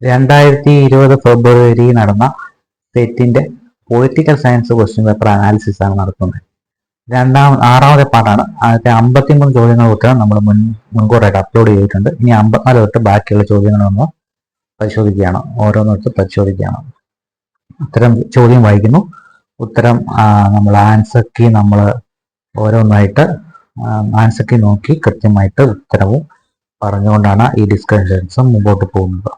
2020 ഫെബ്രുവരി നടന്ന സെറ്റിന്റെ political science question paper analysis ആണ് നടത്തുന്നത്. ആറാമത്തെ പാർട്ടാണ്. ആദ്യത്തെ 53 ചോദ്യങ്ങൾ ഉത്തരം നമ്മൾ മുൻകൂറായിട്ട് അപ്ലോഡ് ചെയ്തിട്ടുണ്ട്. ഇനി 54 തൊട്ട് ബാക്കിയുള്ള ചോദ്യങ്ങളൊന്ന് പരിശോധിക്കുകയാണ്. ഓരോന്നെടുത്ത് പരിശോധിക്കുകയാണ്. ഉത്തരം ചോദ്യം വായിക്കുന്നു. ഉത്തരം നമ്മൾ ആൻസർ കീ നമ്മൾ ഓരോന്നായിട്ട് ആൻസർ കീ നോക്കി കൃത്യമായിട്ട് ഉത്തരവും പറഞ്ഞുകൊണ്ടാണ് ഈ ഡിസ്കഷൻസ് മുമ്പോട്ട് പോകുന്നത്.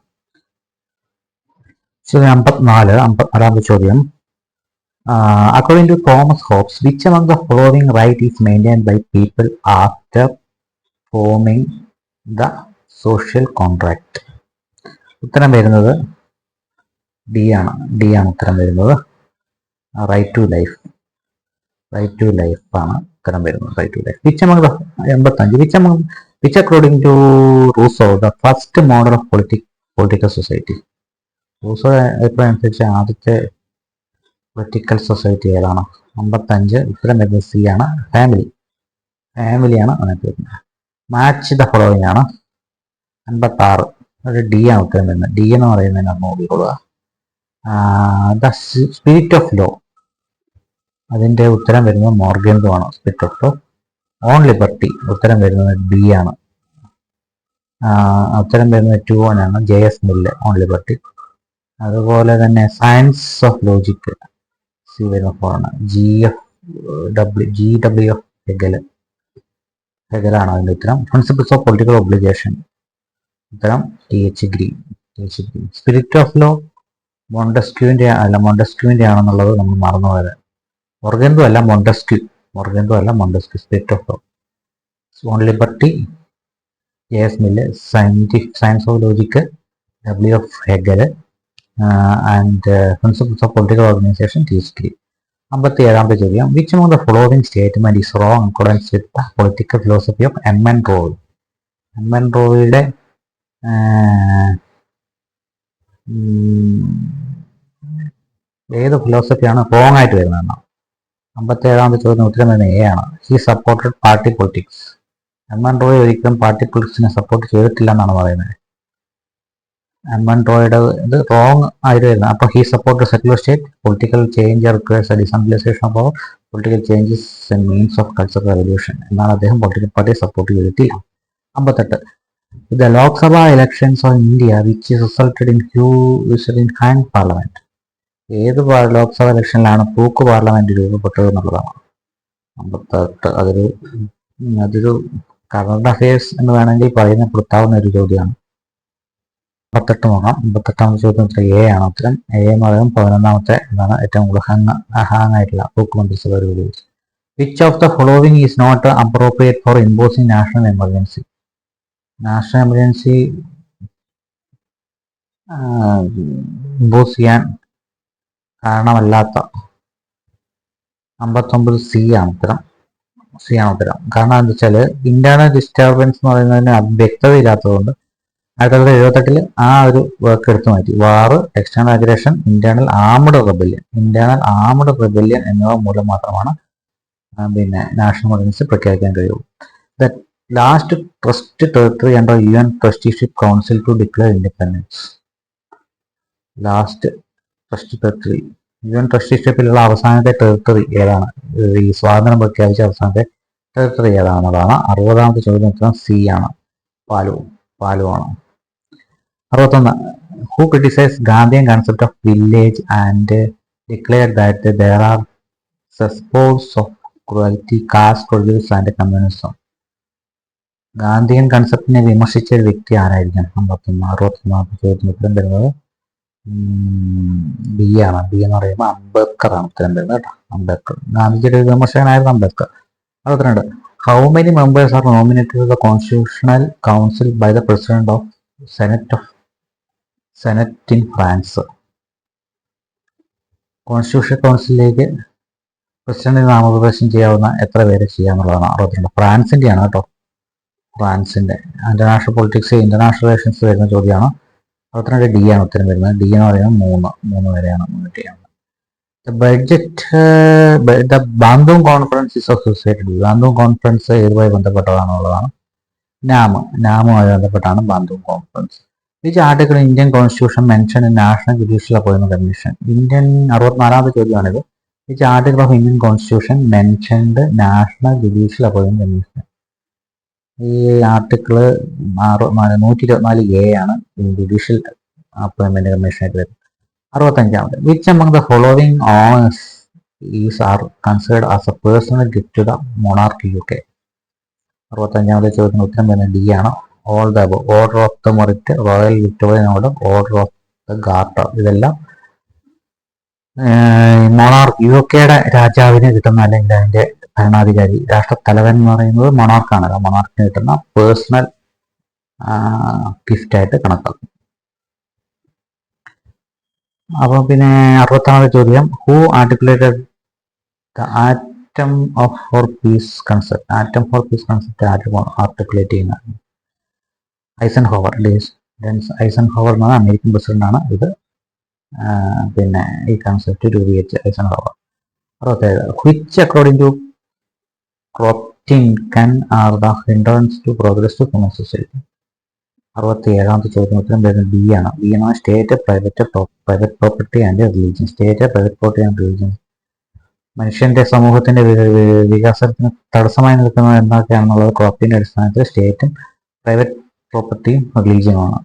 ചോദ്യം 54 ചോദ്യം. According to Thomas Hobbes, which among the following right is maintained by people after forming the social contract? ഉത്തരം വരുന്നത് ഡി ആണ്. ഉത്തരം വരുന്നത് റൈറ്റ് ടു ലൈഫ്. ആണ് ഉത്തരം വരുന്നത്. Right to life. Which among the 85 which according to Rousseau the first model of political society? Rousseau അഭിപ്രായം അനുസരിച്ച് ആദ്യത്തെ പൊളിറ്റിക്കൽ സൊസൈറ്റി ഏതാണ്? 55 ഉത്തരം വരുന്നത് സി ആണ്. ഫാമിലിയാണ് അതിനകത്ത് വരുന്നത്. മാച്ച് ദ ഫോളോവിങ് ആണ്. 56 ഒരു ഡി ആണ് ഉത്തരം വരുന്നത്. ഡി എന്ന് പറയുന്നതിന് നോക്കിക്കൊള്ളുക. ദ സ്പിരിറ്റ് ഓഫ് ലോ അതിന്റെ ഉത്തരം വരുന്നത് മോർഗൻസോ ആണ്. Spirit of law. On liberty ഉത്തരം വരുന്നത് ബി ആണ്. ഉത്തരം വരുന്നത് 2 ആണ്. JS Mill on liberty. അതുപോലെ തന്നെ സയൻസ് ഓഫ് ലോജിക് സി വരുന്ന 4 ആണ്. GW ഹെഗലാണ് അതിന്റെ ഉത്തരം. പ്രിൻസിപ്പിൾസ് ഓഫ് പൊളിറ്റിക്കൽ ഒബ്ലിഗേഷൻ ഉത്തരം TH Green. Spirit of law മൊണ്ടസ്ക്യൂവിന്റെ ആണെന്നുള്ളത് നമ്മൾ മറന്നുപോയത്. മൊർഗൻസോ അല്ല Montesquieu. Spirit of law. On liberty JS Mill. Science of logic WF Hegel. And principles of political organisation TH Green. 57 ചോദ്യം. Which among the following statement is wrong in accordance with the political philosophy of M.N. Roy? M.N. റോയിയുടെ ഏത് ഫിലോസഫിയാണ് wrong ആയിട്ട് വരുന്നതെന്നാണ്. 57 ചോദ്യം ഉത്തരം വരുന്നത് A ആണ്. He supported party politics. M.N. Roy ഒരിക്കലും party പൊളിറ്റിക്സിനെ support ചെയ്തിട്ടില്ല എന്നാണ് പറയുന്നത്. M.N. റോയുടെ ഇത് റോങ് ആയിട്ട് വരുന്നത്. അപ്പോൾ he support secular state. Political change requires A decentralisation of power. Political changes and means of cultural revolution. എന്നാൽ അദ്ദേഹം പൊളിറ്റിക്കൽ പാർട്ടിയെ സപ്പോർട്ട് ചെയ്തിട്ടില്ല. 58 The Lok Sabha elections of India which resulted in hanged parliament. ഏത് ലോക്സഭ ഇലക്ഷനിലാണ് തൂക്ക് parliament രൂപപ്പെട്ടത് എന്നുള്ളതാണ്. 58 അതൊരു current affairs എന്ന് വേണമെങ്കിൽ പറയപ്പെടുത്താവുന്ന ഒരു ചോദ്യമാണ്. 58 നോക്കാം. 58 ചോദ്യം ഉത്തരം എ ആണ്. ഉത്തരം എ എന്ന് പറയുന്നത് 11ാമത്തെ എന്നാണ് ഏറ്റവും കൂടുതൽ ഹാങ് ആയിട്ടുള്ള തൂക്ക് മന്ത്രിസഭ ഉപയോഗിച്ച്. Which of the following is not appropriate for imposing national emergency? National emergency impose ചെയ്യാൻ കാരണമല്ലാത്ത 59 സി ആണ് ഉത്തരം. കാരണം എന്താ വെച്ചാൽ ഇന്റേണൽ ഡിസ്റ്റർബൻസ് എന്ന് പറയുന്നതിന് വ്യക്തത ഇല്ലാത്തതുകൊണ്ട് 1978 ആ ഒരു വർക്ക് എടുത്തു മാറ്റി. War, external aggression, internal armed rebellion എന്നിവ മൂലം മാത്രമാണ് നാഷണൽ എമർജൻസി പ്രഖ്യാപിക്കാൻ കഴിയുള്ളൂ. The last trust territory under UN trusteeship council to declare independence. Last trust territory UN ട്രസ്റ്റിഷിപ്പിലുള്ള അവസാനത്തെ ടെറിട്ടറി ഏതാണ്? ഈ സ്വാതന്ത്ര്യം പ്രഖ്യാപിച്ച അവസാനത്തെ ടെറിട്ടറി ഏതാണെന്നുള്ളതാണ്. 60ാമത്തെ ചോദ്യം ഉത്തരം സി ആണ്. പാലു ആണ്. 61 Who criticized Gandhian concept of village and declared that there are cesspools of cruelty, caste prejudice and communism? Gandhian കൺസെപ്റ്റിനെ വിമർശിച്ച ഒരു വ്യക്തി ആരായിരിക്കും? 61 ചോദ്യത്തിന് ഉത്തരം വരുന്നത് ബി ആണ്. ബി എന്ന് പറയുമ്പോൾ അംബേദ്കർ ആണ് ഉത്തരം വരുന്നത് കേട്ടോ. അംബേദ്കർ ഗാന്ധിജിയുടെ വിമർശകനായിരുന്നു Ambedkar. 62 How many members are nominated to the Constitutional Council by the President of Senate in France? Constitution കൗൺസിലിലേക്ക് പ്രസിഡന്റിനെ നാമനിർദ്ദേശം ചെയ്യാവുന്ന എത്ര പേര് ചെയ്യാന്നുള്ളതാണ്. 62 ഫ്രാൻസിന്റെ ആണ് കേട്ടോ. ഫ്രാൻസിന്റെ ഇന്റർനാഷണൽ പൊളിറ്റിക്സ്, ഇന്റർനാഷണൽ റിലേഷൻസ് വരുന്ന ചോദ്യമാണ്. 62 ഡി ആണ് ഉത്തരം വരുന്നത്. ഡി എന്ന് പറയുന്നത് 3 വരെയാണ് ചെയ്യാവുന്നത്. The Bandung Conference is associated with Bandung Conference ഏതുമായി ബന്ധപ്പെട്ടതാണുള്ളതാണ്. നാമുമായി ബന്ധപ്പെട്ടാണ് Bandung conference. Which article Indian constitution mention in national judicial അപ്പോയിൻമെന്റ് കമ്മീഷൻ. ഇന്ത്യൻ 64ാമത്തെ ചോദ്യമാണിത്. Which article of Indian constitution mentioned national judicial അപ്പോയിൻമെന്റ് കമ്മീഷൻ. ഈ ആർട്ടിക്കിള് 124A ആണ് judicial അപ്പോയിൻമെന്റ് കമ്മീഷനായിട്ട് വരുന്നത്. 65ാമത് which among the following honours is are considered as a personal gift to the monarch UK. 65ാമത്തെ ചോദ്യത്തിന് ഉത്തരം വരുന്നത് ഡി ആണ്. All the above. Order of the merit, royal Victorian order, order of the Garter, ഇതെല്ലാം monarch UK-യുടെ രാജാവിന് കിട്ടുന്ന, അല്ലെങ്കിൽ അതിന്റെ ഭരണാധികാരി, രാഷ്ട്രത്തലവൻ എന്ന് പറയുന്നത് മൊണാർക്കാണ്. മൊണാർക്കിന് കിട്ടുന്ന പേഴ്സണൽ ഗിഫ്റ്റായിട്ട് കണക്കാക്കും. അപ്പോൾ പിന്നെ 60ാമത്തെ ചോദ്യം, who articulated the atom for peace concept. Atom for peace concept ആരും ആർട്ടിക്കുലേറ്റ് ചെയ്യുന്നതാണ് ഐസൻഹോവർ. ഐസൻഹോവർ എന്ന് പറഞ്ഞാൽ അമേരിക്കൻ പ്രസിഡന്റാണ് ഇത് പിന്നെ ഈ കൺസെപ്റ്റ് രൂപീകരിച്ച Eisenhower. 67 which according to Kropotkin are the hindrance to progress to human society. 67ാമത്തെ ചോദ്യം ഉത്തരം വരുന്നത് ബി ആണ്. ബി എന്ന state, private property and religion. State, private property and religion മനുഷ്യന്റെ സമൂഹത്തിന്റെ വികാസത്തിന് തടസ്സമായി നിൽക്കുന്നത് എന്തൊക്കെയാണെന്നുള്ളത് ക്രോപ്റ്റിന്റെ അടിസ്ഥാനത്തിൽ സ്റ്റേറ്റും പ്രൈവറ്റ് പ്രോപ്പർട്ടിയും റിലീജിയനുമാണ്.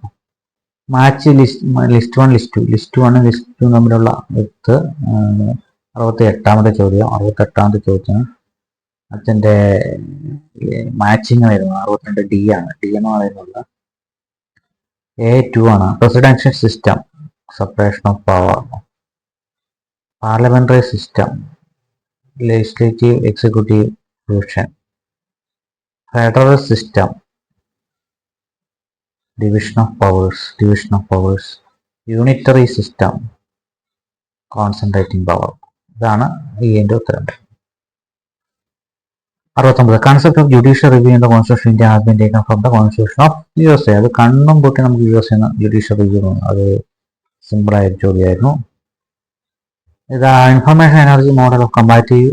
Match list 1 list 2 list 1 list 2 തമ്മിലുള്ള വിത്ത്. 68ാമത്തെ ചോദ്യം. 68ാമത്തെ ചോദ്യത്തിന് അതിന്റെ മാച്ചിങ് വരുന്നത് 62 ഡി ആണ്. ഡി എന്ന് പറയുന്നത് A2 ആണ്. Presidential system, separation of power. Parliamentary system, legislative executive fusion. Federal system, division of powers. Unitary system, concentrating power. ഇതാണ് ഇതിന്റെ ഉത്തരം. 69 concept of judicial review in the constitution of India has been taken from the constitution of USA. അത് കണ്ണും പൊട്ടി നമുക്ക് USA judicial review തോന്നും. അത് simple ആയ ചോദ്യമായിരുന്നു. ഇത് information energy model of comparative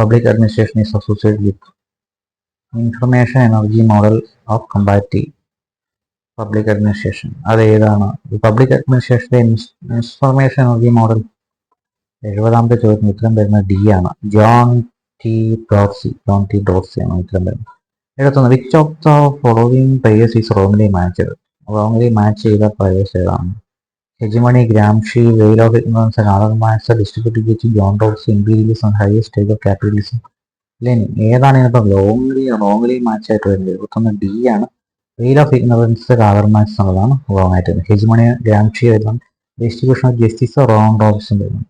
public administration is associated with. Information energy model of comparative public administration അത് ഏതാണ്? പബ്ലിക് അഡ്മിനിസ്ട്രേഷന്റെ ഇൻഫർമേഷൻ എനർജി മോഡൽ. 70ാമത്തെ ചോദ്യത്തിന് ഉത്തരം വരുന്നത് ഡി ആണ്. ജോൺ ടി ഡോർസി ആണ് ഉത്തരം വരുന്നത്. 71 which of the following prayers is wrongly matched. Wrongly match ചെയ്ത പ്രേയേഴ്സ് ഏതാണ്? ഹെജിമണി, ഗ്രാംഷി, വെയിൽ of ignorance, other match, distributive, John Dorsey, imperialism, highest stage of capitalism. Lenin. ഏതാണ് ഇതിനകത്ത് റോങ്ലി മാച്ച് ആയിട്ട് വരുന്നത്? 71 ഡി ആണ്. Veil of ignorance, other match എന്നുള്ളതാണ് wrong ആയിട്ട് വരുന്നത്. ഹെജിമണി, ഗ്രാംഷി വരുന്നത്. ഡിസ്ട്രിബ്യൂഷൻ ഓഫ് ജസ്റ്റിസ്, റോങ് ഡോർസൺ വരുന്നത്.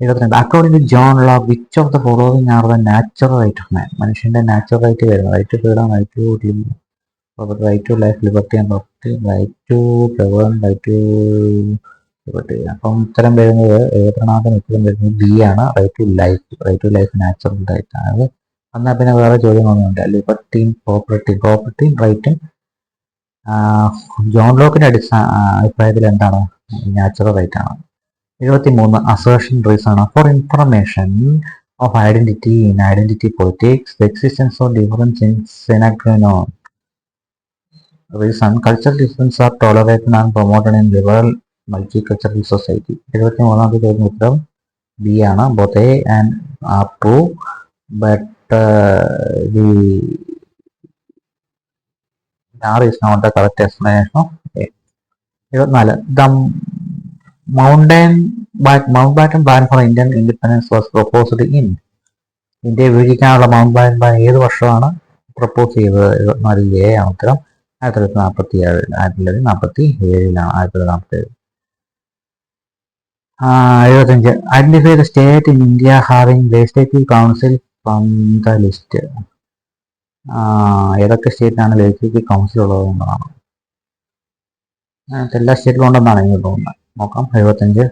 72 according to John Locke which of the following are the natural right of man. മനുഷ്യന്റെ നാച്ചുറൽ റൈറ്റ് വരുന്നത് right to freedom, right to life, liberty and property, right to govern, right to liberty. അപ്പം ഉത്തരം വരുന്നത് 72ാമത്തെ ഉത്തരം വരുന്നത് B ആണ്. Right to life natural right ആണ്. എന്നാൽ പിന്നെ വേറെ ചോദ്യമൊന്നുമില്ല. ലിബർട്ടിയും പ്രോപ്പർട്ടിയും റൈറ്റും ജോൺ ലോക്കിന്റെ അഭിപ്രായത്തിൽ എന്താണ്? നാച്ചുറൽ റൈറ്റ് ആണ്. 73 assertion reason for information of identity in identity politics, the existence of difference in സിനാഗ്നോൺ. Reason cultural difference are tolerated and promoted in liberal multicultural society. 73ാമത്തെ ചോദ്യം ഉത്തരം ബി ആണ്. Both A and R true but the R is not the correct explanation of A. 74 the Mountbatten Plan for Indian Independence was proposed in. India വിഭജിക്കാനുള്ള Mountbatten plan ഏത് വർഷമാണ് propose ചെയ്തത്? 74 A ആണ് ഉത്തരം. 1947. 1947. 75 identify the state in India having legislative council from the list. ഏതൊക്കെ സ്റ്റേറ്റിലാണ് legislative council ഉള്ളതെന്നാണ്. എല്ലാ സ്റ്റേറ്റിലും ഉണ്ടെന്നാണ് എനിക്ക് തോന്നുന്നത്. നോക്കാം. 75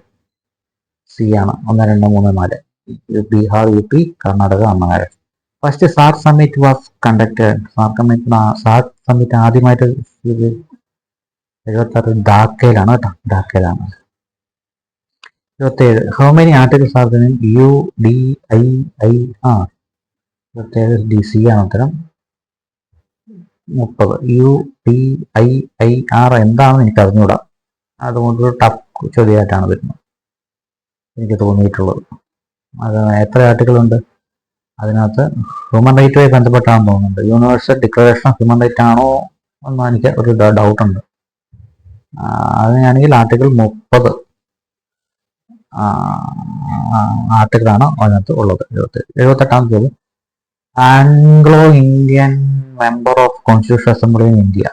സി ആണ്. 1, 2, 3, 4. Bihar, UP, Karnataka, Maharashtra. First SAARC summit was conducted. SAARC summit ആദ്യമായിട്ട് 76 ധാക്കയിലാണ് കേട്ടോ. ധാക്കയിലാണ്. 27 how many articles are there in UDIIR. 27 DC ആണ് ഉത്തരം. 30. UTIIR എന്താണെന്ന് എനിക്ക് അറിഞ്ഞൂടാ. അതുകൊണ്ടൊരു ടഫ് ചോദ്യമായിട്ടാണ് വരുന്നത് എനിക്ക് തോന്നിയിട്ടുള്ളത്. അത് എത്ര ആർട്ടിക്കിളുണ്ട് അതിനകത്ത്? ഹ്യൂമൻ റൈറ്റുമായി ബന്ധപ്പെട്ടാണെന്ന് തോന്നുന്നുണ്ട്. Universal declaration of human right ആണോ എന്ന് എനിക്ക് ഒരു ഡൗട്ടുണ്ട്. അതിനാണെങ്കിൽ ആർട്ടിക്കിൾ 30 ആർട്ടിക്കിളാണ് അതിനകത്ത് ഉള്ളത്. 78ാമത്തെ ചോദ്യം, Anglo Indian member of constitution assembly in India.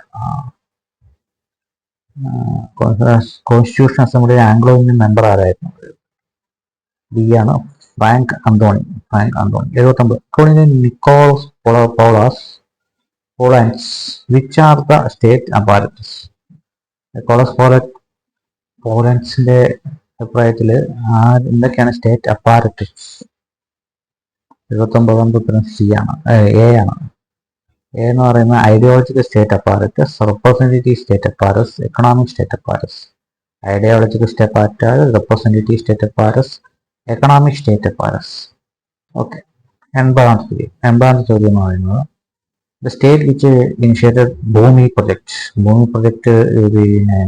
Constitution അസംബ്ലിയിൽ ആംഗ്ലോ ഇന്ത്യൻ മെമ്പർ ആരായിരുന്നു? ബി ആണ്, Frank Anthony. 79. According to Nicholas Poulantzas which are the state apparatus? Nicholas പോളൻസിന്റെ അഭിപ്രായത്തിൽ എന്തൊക്കെയാണ് സ്റ്റേറ്റ് അപ്പാരറ്റസ്? 79. ഉത്തരം സി ആണ്, എ ആണ്. എ എന്ന് പറയുന്നത് ideological state apparatus, representative state apparatus, economic state apparatus. Ideological state apparatus, representative state apparatus, economic state apparatus. Okay. 80ാമത്തെ ചോദ്യം എന്ന് പറയുന്നത്, the state which initiated Bhoomi project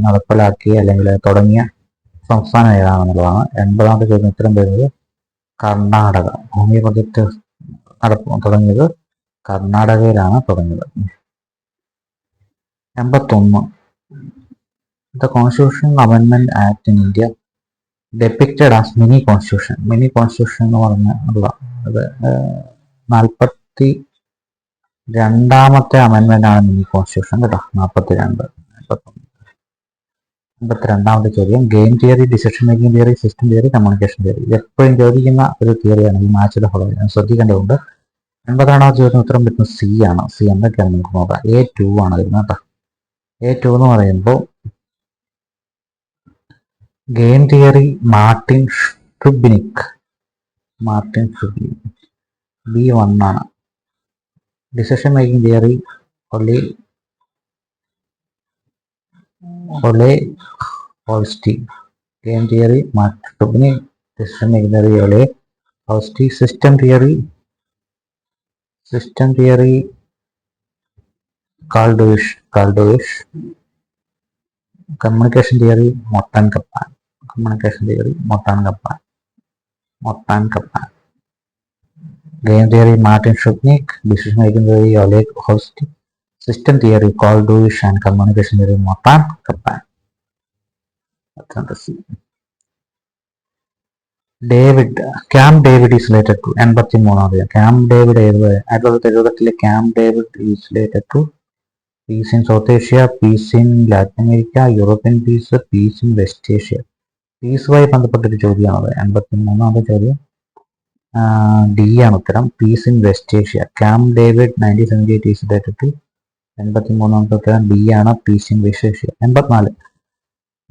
നടപ്പിലാക്കി അല്ലെങ്കിൽ തുടങ്ങിയ സംസ്ഥാനം ഏതാണെന്നുള്ളതാണ്. 80ാമത്തെ ചോദ്യം ഉത്തരം വരുന്നത് കർണാടക. ഭൂമി പ്രൊജക്ട് തുടങ്ങിയത് കർണാടകയിലാണ് തുടങ്ങിയത്. 81. ദ കോൺസ്റ്റിറ്റ്യൂഷൻ അമെൻമെന്റ് act in India depicted as mini constitution എന്ന് പറഞ്ഞുള്ള അത് 42ാമത്തെ അമെൻമെന്റ് ആണ് മിനി കോൺസ്റ്റിറ്റ്യൂഷൻ കേട്ടോ. 42. 52ാമത്തെ ചോദ്യം, game theory, decision making theory, system theory, communication theory. ഇത് എപ്പോഴും ചോദിക്കുന്ന ഒരു തിയറിയാണ് ഈ മാച്ച് ദ ഫോളോവിങ്. ശ്രദ്ധിക്കേണ്ടതുണ്ട്. 82ാമത്തെ ചോദ്യം ഉത്തരം വരുന്നത് സി ആണ്. സി എന്തൊക്കെയാണ് നമുക്ക് നോക്കാം. A2 ആണ് വരുന്നത് കേട്ടോ. A2 എന്ന് പറയുമ്പോൾ game theory Martin Shubik. B1 ആണ്. Decision making theory Ole Holsti. Game theory Martin Shubik, decision making theory Ole Holsti. System theory Karl Deutsch. Communication theory Morton Kaplan. Game theory Martin Shubik, decision making theory Oleg Holsti, system theory Karl Deutsch and communication theory Morton Kaplan. Camp David is related to. 83ാമത് Camp David 1978 Camp David is related to peace in South Asia, peace in Latin America, European peace in West Asia. പീസുമായി ബന്ധപ്പെട്ടൊരു ചോദ്യമാണത്. 83ാമത്തെ ചോദ്യം D ആണ് ഉത്തരം, peace in West Asia. Camp David 1978 is related to. 83ാമത്തെ ഉത്തരം D ആണ്, peace in West Asia. 84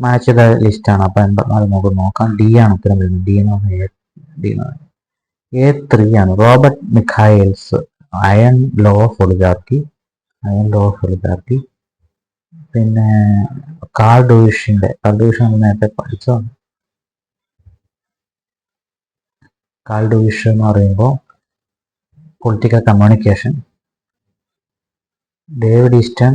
match ചെയ്ത list ആണ്. അപ്പൊ 84 നമുക്ക് നോക്കാം. ഡി ആണ് ഉത്തരം വരുന്നത്. ഡി എന്ന് പറഞ്ഞാൽ A3 ആണ്. Robert Michels, iron law of oligarchy. പിന്നെ കാൾഡുവിഷൻ നേരത്തെ പഠിച്ചതാണ്. കാൾഡുവിഷൻ എന്ന് പറയുമ്പോൾ political communication. David Easton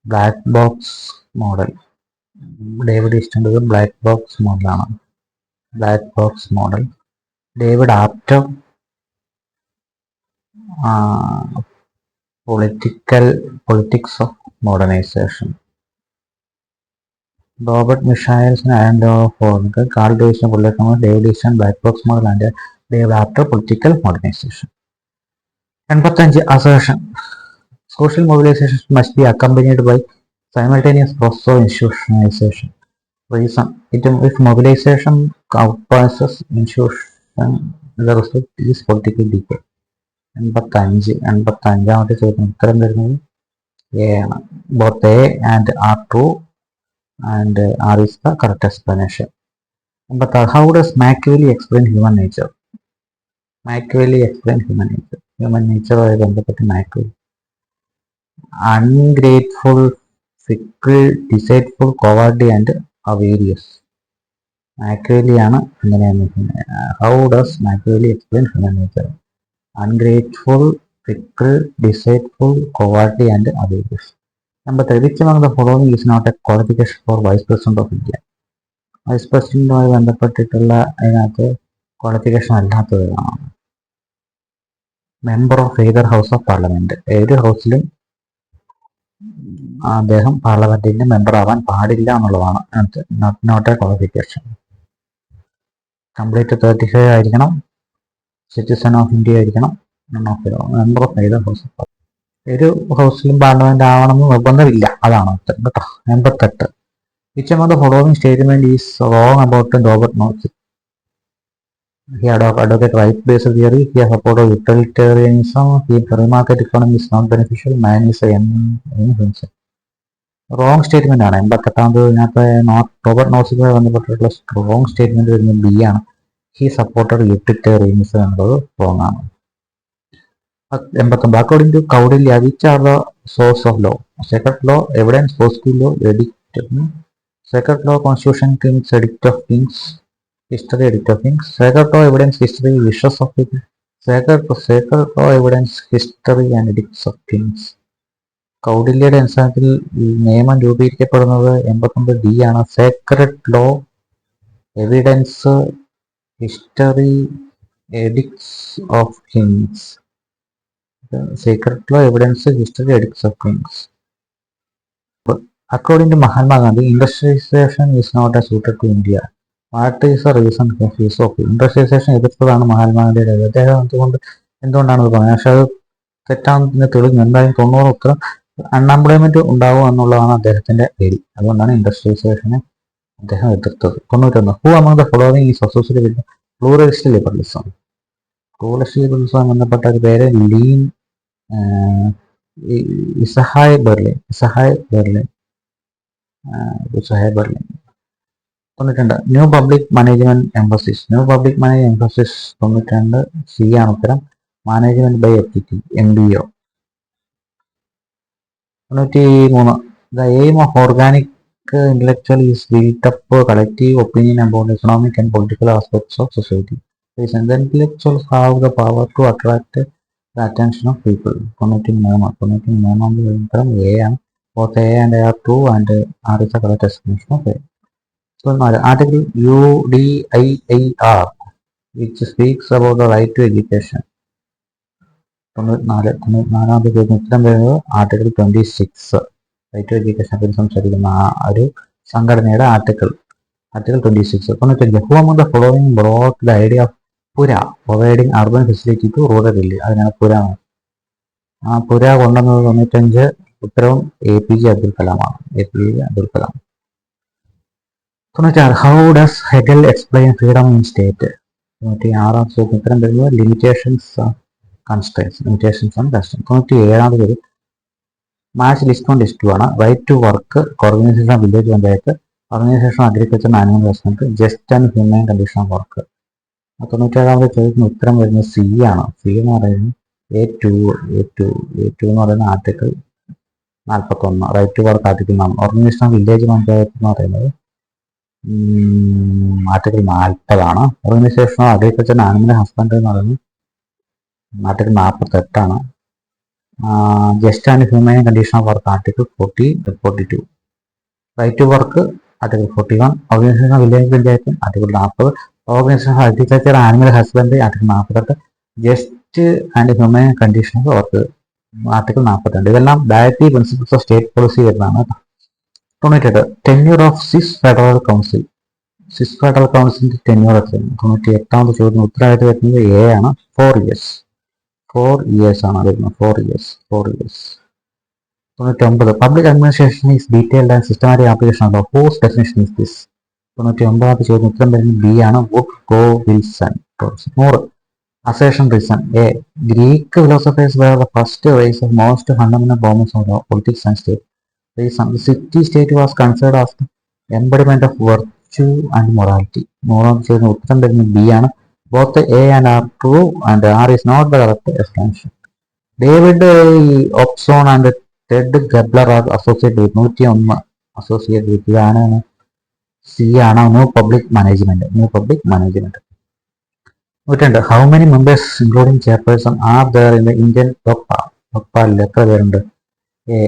black box model. David Easton black box model. David Apter politics of modernisation. Robert മിഷായൽസിന് iron law of order, Karl ഡേവിസിന് political, David Easton black box model and David Apter political modernisation. 85 assertion. Social mobilization must be accompanied by simultaneous process of institutionalization. Reason: if mobilization outpaces institution, the result is political decay. 85ാമത്തെ ചോദ്യം ഉത്തരം വരുന്നത് A ആണ്. Both A and are true and R is the correct explanation. 86. How does Machiavelli explain human nature? Human nature ആയി ബന്ധപ്പെട്ട് Machiavelli ungrateful, fickle, deceitful, cowardly and avaricious. Machiavelli ആണ് അങ്ങനെയാണ്. How does Machiavelli explain human nature? Ungrateful, fickle, deceitful, cowardly, and others. Number 3. Which among the following is not a qualification for Vice President of India? Vice പ്രസിഡന്റുമായി ബന്ധപ്പെട്ടിട്ടുള്ള അതിനകത്ത് qualification അല്ലാത്തതാണ്. Member of either house of parliament, ഏത് ഹൗസിലും അദ്ദേഹം പാർലമെന്റിന്റെ member ആവാൻ പാടില്ല എന്നുള്ളതാണ് നോട്ട് എ ക്വാളിഫിക്കേഷൻ. കംപ്ലീറ്റ് 35 ആയിരിക്കണം, സിറ്റിസൺ ഓഫ് ഇന്ത്യ ആയിരിക്കണം, member of either house of parliament. ഏത് ഹൗസിലും പാർലമെന്റ് ആവണമെന്ന് നിർബന്ധമില്ല, അതാണ് ഉത്തരം കേട്ടോ. 88. Which among the following statement is wrong about Robert Nozick? He advocated right-based theory. He supported utilitarianism. He remarked economy is not beneficial. Man is himself. Wrong statement ആണ്. 88ാമത് Robert നോസിക്കുമായി ബന്ധപ്പെട്ടിട്ടുള്ള റോങ് സ്റ്റേറ്റ്മെന്റ് വരുന്നത് B ആണ്. He supported utilitarianism എന്നുള്ളത് wrong ആണ്. 89. According to Kautilya, which are the source of law? Second law, evidence, positive law, edict. Sacred law, constitution, kings, edict of kings, history, edict of kings. Sacred law, evidence, history, wishes of people. Sacred law, evidence, history and edicts of kings. കൗഡില്യയുടെ അടിസ്ഥാനത്തിൽ നിയമം രൂപീകരിക്കപ്പെടുന്നത് 89 D ആണ്. Sacred law, evidence, history, edicts of kings. Sacred law, evidence, history, edicts of kings. According to Mahatma Gandhi, industrialization is not suited to India. What is the reason for this? Industrialization എതിർത്തതാണ് മഹാത്മാഗാന്ധിയുടെ. അദ്ദേഹം എന്തുകൊണ്ടാണ് ഇത് പറഞ്ഞത്? പക്ഷെ അത് തെറ്റാണെന്ന് തെളിഞ്ഞു. എന്തായാലും 90 ഉത്തരം അൺഎംപ്ലോയ്മെന്റ് ഉണ്ടാവും എന്നുള്ളതാണ് അദ്ദേഹത്തിന്റെ പേര്. അതുകൊണ്ടാണ് ഇൻഡസ്ട്രിയലൈസേഷനെ അദ്ദേഹം എതിർത്തത്. 91. Who among the following is associated with pluralist liberalism? Pluralist liberalism ബന്ധപ്പെട്ട ഒരു പേര് ലീൻ Isaiah Berlin. 92. New public management emphasis. New public management emphasis 92 C ആണ് ഉത്തരം. Management by equity, MBO. 93. The aim of organic intellectual is built up collective opinion about economic and political aspects of society. The intellectuals have the power to attract the attention of people. 93 ഉത്തരം A ആണ്. Both A and A are true and R is the correct explanation of A. So, Article UDIIR, which speaks about the right to education. 94ാമത് ഉത്തരം വരുന്നത് article 26, right to എഡ്യൂക്കേഷനെ പറ്റി സംസാരിക്കുന്ന ഒരു സംഘടനയുടെ article 26. 95. Who among the following brought the idea of PURA, providing urban facility to rural area? അതിനാണ് PURA. ആ PURA കൊണ്ടുവന്നത് 95 ഉത്തരവും APJ അബ്ദുൽ കലാമാണ്. APJ Abdul Kalam. 96. How does Hegel explain freedom in state? 96ാം ചോദ്യം ഉത്തരം വരുന്നത് ലിമിറ്റേഷൻസ് കൺസ്ട്രെയിൻസ്. 97ാമത് പേര് മാച്ച് ലിസ്റ്റ് ഓൺ ലിസ്റ്റ് 2 ആണ്. Right to work, organisation of village panchayat, organisation agriculture and animal husbandry, just and human condition of work. 97ാമത് ചോദ്യത്തിന് ഉത്തരം വരുന്നത് സി ആണ്. സി എന്ന് പറയുന്നത് A2 എന്ന് പറയുന്ന article 41, right to work article 4. Organisation of village panchayat എന്ന് പറയുന്നത് ആർട്ടിക്കിൾ 40 ആണ്. Organisation of agriculture and animal husbandry എന്ന് പറയുന്നത് ആർട്ടിക്കിൾ 48 ആണ്. Just and human condition of work article 42. Right to work article 41. Organisation of village panchayat article 40. Organisation of agriculture animal husbandry article 48. Just and human condition of work article 42. ഇതെല്ലാം directive principles of state policy വരുന്നതാണ്. 98. Tenure of Swiss federal council. Swiss federal കൗൺസിലിന്റെ tenure എത്രയാണ്? 98ാമത് ചോദ്യം ഉത്തരവായിട്ട് വരുന്നത് A ആണ്. 4 years. 4 years ആണ് വരുന്നത്. 4 years. 99. Public administration is detailed and systematic application of whose definition is this? 99ാമത് ചോദ്യം ഉത്തരം വരുന്നത് ബി ആണ്. Woodrow Wilson. 100. Assertion reason. A. Greek philosophers were the first race of most fundamental problems of politics and state. Reason. The city-state was considered as the embodiment of virtue and morality. മൂന്നാമത്തെ ചോദ്യം ഉത്തരം വരുന്നത് B ആണ്. Both A and R true and R is not the correct explanation. David Opson and Ted Gabler are associated with 101 associated with ഇതാണ് C ആണ്. New public management. നൂറ്റുണ്ട്. How many members including chairperson are there in the Indian Lokpal? ലോക്പാലിൽ എത്ര പേരുണ്ട്? A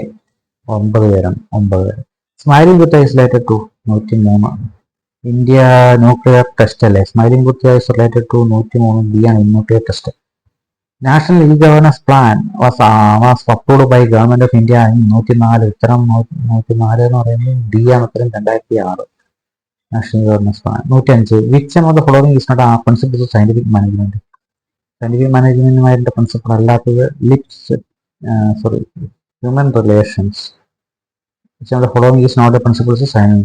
9 പേരാണ്. 9 പേര്. Smiling Buddha is related to 103. India nuclear test അല്ലേ? Smiling Buddha is related to 103. B ആണ് nuclear test. National e governance plan was approved by government of India 104. ഉത്തരം 104 എന്ന് പറയുന്നത് ഡി ആണ് ഉത്തരം. 2006 national governance plan. 105. Which of the following is not a principles of scientific management? Scientific മാനേജ്മെന്റുമായിട്ട് principle അല്ലാത്തത് human relations. Which of the following is not a principles of science?